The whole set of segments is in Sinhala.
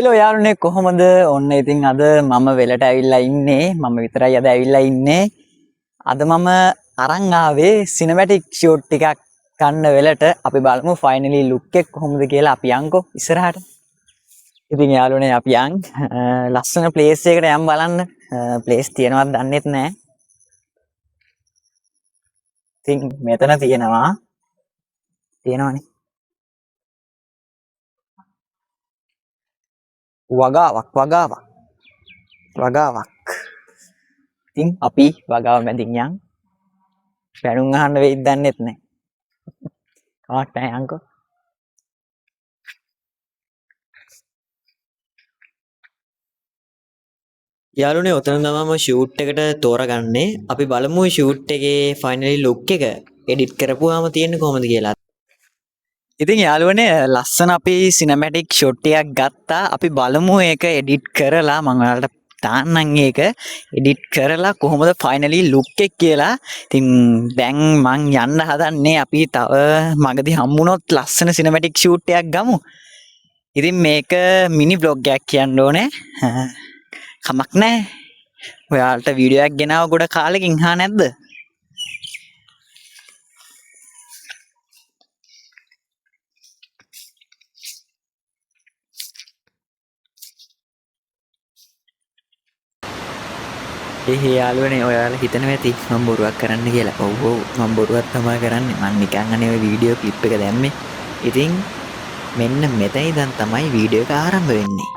හෙලෝ යාළුවනේ කොහොමද? ඔන්න ඉතින් අද මම වෙලට ඇවිල්ලා ඉන්නේ. මම විතරයි අද ඇවිල්ලා ඉන්නේ. අද මම අරන් ආවේ සිනමැටික් ෂූට් ටිකක් ගන්න වෙලට. අපි බලමු ෆයිනලි ලුක් එක කොහොමද කියලා. අපි යන්කෝ ඉස්සරහට. ඉතින් යාළුවනේ අපි යන් ලස්සන ප්ලේස් එකකට යන් බලන්න. ප්ලේස් තියෙනවද දන්නෙත් නැහැ. ඉතින් මෙතන තියෙනවනේ. වගාවක්. ඉතින් අපි වගාව මැදින් යන්. පැනුම් අහන්න වෙයිද දන්නෙත් නැහැ. කාට යන්කෝ. යාළුවනේ ඔතන තමයි ෂූට් එකට තෝරගන්නේ. අපි බලමු ෂූට් එකේ ෆයිනලි ලුක් එක එඩිට් කරපුවාම තියෙන්නේ කොහොමද කියලා. ඉතින් යාළුවනේ ලස්සන අපි සිනමැටික් ෂොට් එකක් ගත්තා. අපි බලමු ඒක එඩිට් කරලා මම ඔයාලට දාන්නම් ඒක එඩිට් කරලා කොහොමද ෆයිනලි ලුක් එක කියලා. ඉතින් දැන් මං යන්න හදන්නේ අපි තව මගදී හම්බුනොත් ලස්සන සිනමැටික් ෂූට් එකක් ගමු. ඉතින් මේක මිනි බ්ලොග් එකක් කියන්න ඕනේ. කමක් නැහැ. ඔයාලට වීඩියෝ එකක් ගෙනාව ගොඩ කාලෙකින් හා නැද්ද? යාළුවනේ ඔයාලා හිතනවා ඇති මම බොරුවක් කරන්න කියලා. ඔව් මම බොරුවක් තමයි කරන්නේ. මම නිකන් අනේ ඔය වීඩියෝ ක්ලිප් එක දැම්මේ. ඉතින් මෙන්න මෙතන ඉඳන් තමයි වීඩියෝ එක ආරම්භ වෙන්නේ.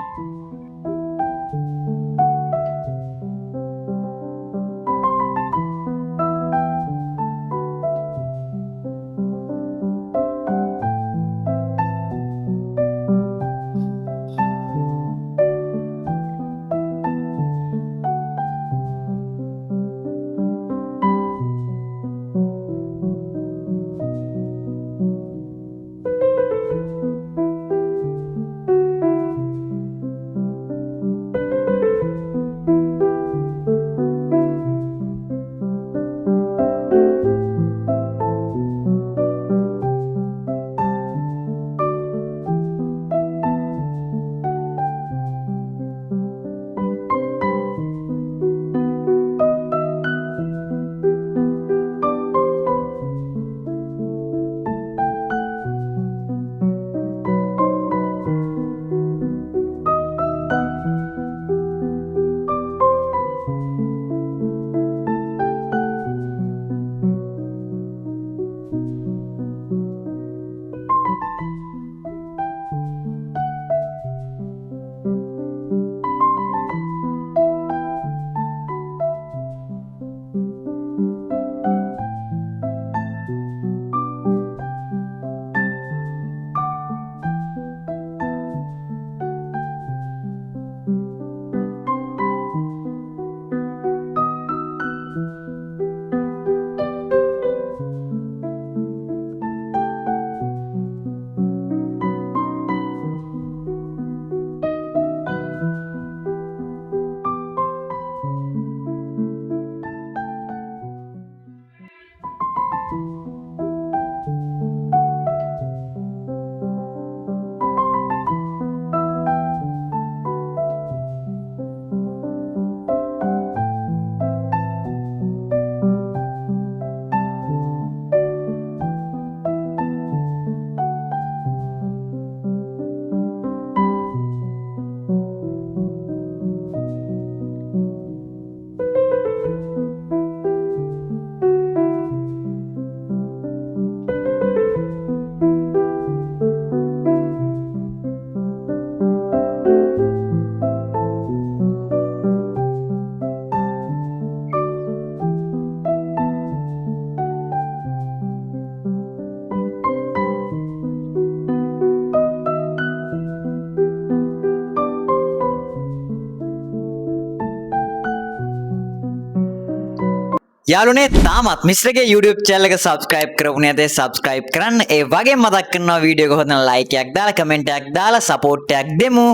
යාළුවනේ තාමත් මිස්ටර්ගේ YouTube channel එක subscribe කරපු නැතේ subscribe කරන්න. ඒ වගේම මතක් කරනවා වීඩියෝ එක හොදන like එකක් දාලා comment එකක් දාලා support එකක් දෙමු.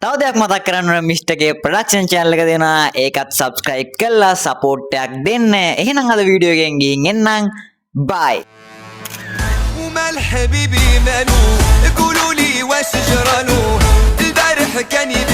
තව දෙයක් මතක් කරන්න ඕන මිස්ටර්ගේ production channel එක දෙනවා. ඒකත් subscribe කරලා support එකක් දෙන්න. එහෙනම් අද වීඩියෝ එකෙන් ගිහින් එන්නම්. bye. ومال حبيبي مالو قولوا لي واش جرالو البارح ضحكني